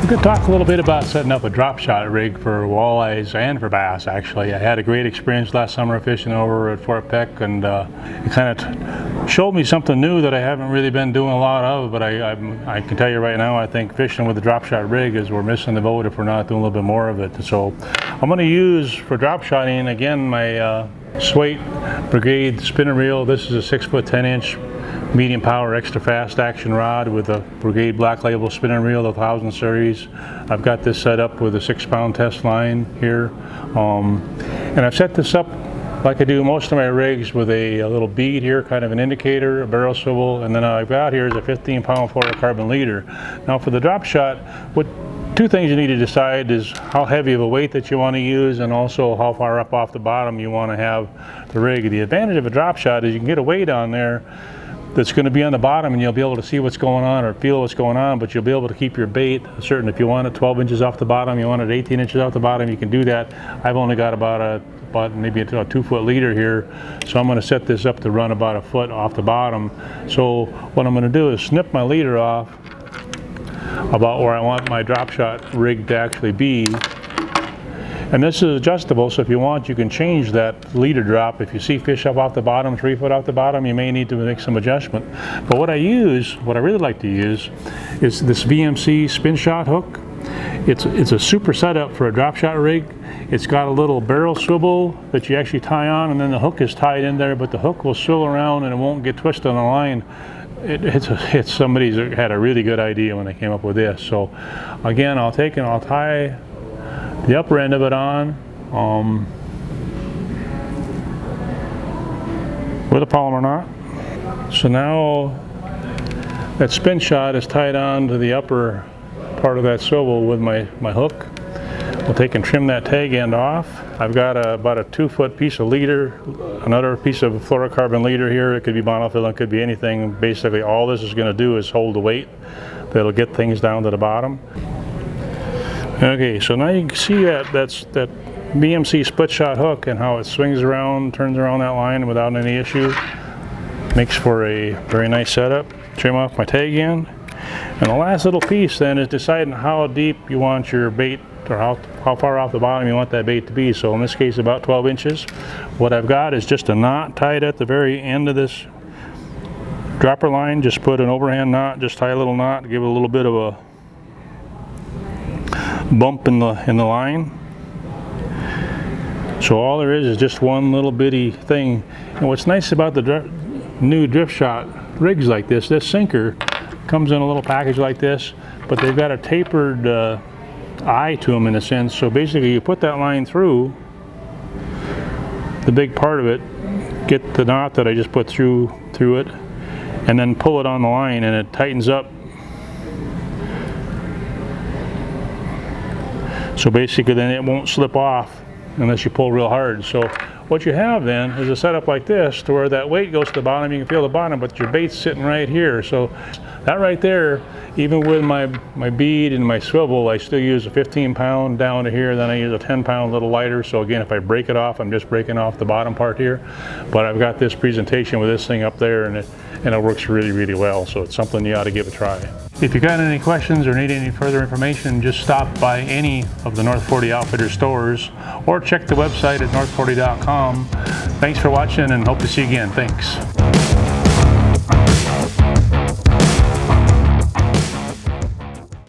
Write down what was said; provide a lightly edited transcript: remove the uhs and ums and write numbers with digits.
We could talk a little bit about setting up a drop shot rig for walleyes and for bass. Actually, I had a great experience last summer fishing over at Fort Peck, and it kind of showed me something new that I haven't really been doing a lot of. But I can tell you right now, I think fishing with a drop shot rig is we're missing the boat if we're not doing a little bit more of it. So I'm going to use for drop shotting again my Swait Brigade spinner reel. This is a 6 foot 10 inch medium power extra fast action rod with a Brigade Black Label spinning reel, the 1000 series. I've got this set up with a 6-pound test line here, and I've set this up like I do most of my rigs with a little bead here, kind of an indicator, a barrel swivel, and then I've got here is a 15-pound fluorocarbon leader. Now for the drop shot, two things you need to decide is how heavy of a weight that you want to use, and also how far up off the bottom you want to have the rig. The advantage of a drop shot is you can get a weight on there that's going to be on the bottom, and you'll be able to see what's going on or feel what's going on, but you'll be able to keep your bait certain. If you want it 12 inches off the bottom, you want it 18 inches off the bottom, you can do that. I've only got about maybe a 2-foot leader here, so I'm going to set this up to run about a foot off the bottom. So what I'm going to do is snip my leader off about where I want my drop shot rig to actually be. And this is adjustable, so if you want, you can change that leader drop. If you see fish up off the bottom, 3 foot off the bottom, you may need to make some adjustment. But what I really like to use, is this VMC spin shot hook. It's a super setup for a drop shot rig. It's got a little barrel swivel that you actually tie on, and then the hook is tied in there, but the hook will swivel around and it won't get twisted on the line. It's somebody's had a really good idea when they came up with this. So again, I'll tie the upper end of it on with a polymer knot. So now that spin shot is tied on to the upper part of that swivel with my hook. We'll take and trim that tag end off. I've got about a 2-foot piece of leader, another piece of fluorocarbon leader here. It could be monofilament, it could be anything. Basically all this is going to do is hold the weight that'll get things down to the bottom. Okay, so now you can see that BMC split shot hook and how it swings around, turns around that line without any issue. Makes for a very nice setup. Trim off my tag end. And the last little piece then is deciding how deep you want your bait, or how far off the bottom you want that bait to be. So in this case about 12 inches. What I've got is just a knot tied at the very end of this dropper line. Just put an overhand knot, just tie a little knot, give it a little bit of a bump in the line. So all there is just one little bitty thing. And what's nice about the new drift shot rigs like this sinker comes in a little package like this, but they've got a tapered eye to them in a sense. So basically you put that line through the big part of it, get the knot that I just put through it, and then pull it on the line, and it tightens up. So basically then it won't slip off unless you pull real hard. So what you have then is a setup like this to where that weight goes to the bottom, you can feel the bottom, but your bait's sitting right here. So that right there, even with my bead and my swivel, I still use a 15-pound down to here, then I use a 10-pound little lighter. So again, if I break it off, I'm just breaking off the bottom part here. But I've got this presentation with this thing up there, and it works really, really well. So it's something you ought to give a try. If you got any questions or need any further information, just stop by any of the North 40 Outfitters stores or check the website at north40.com. Thanks for watching, and hope to see you again. Thanks.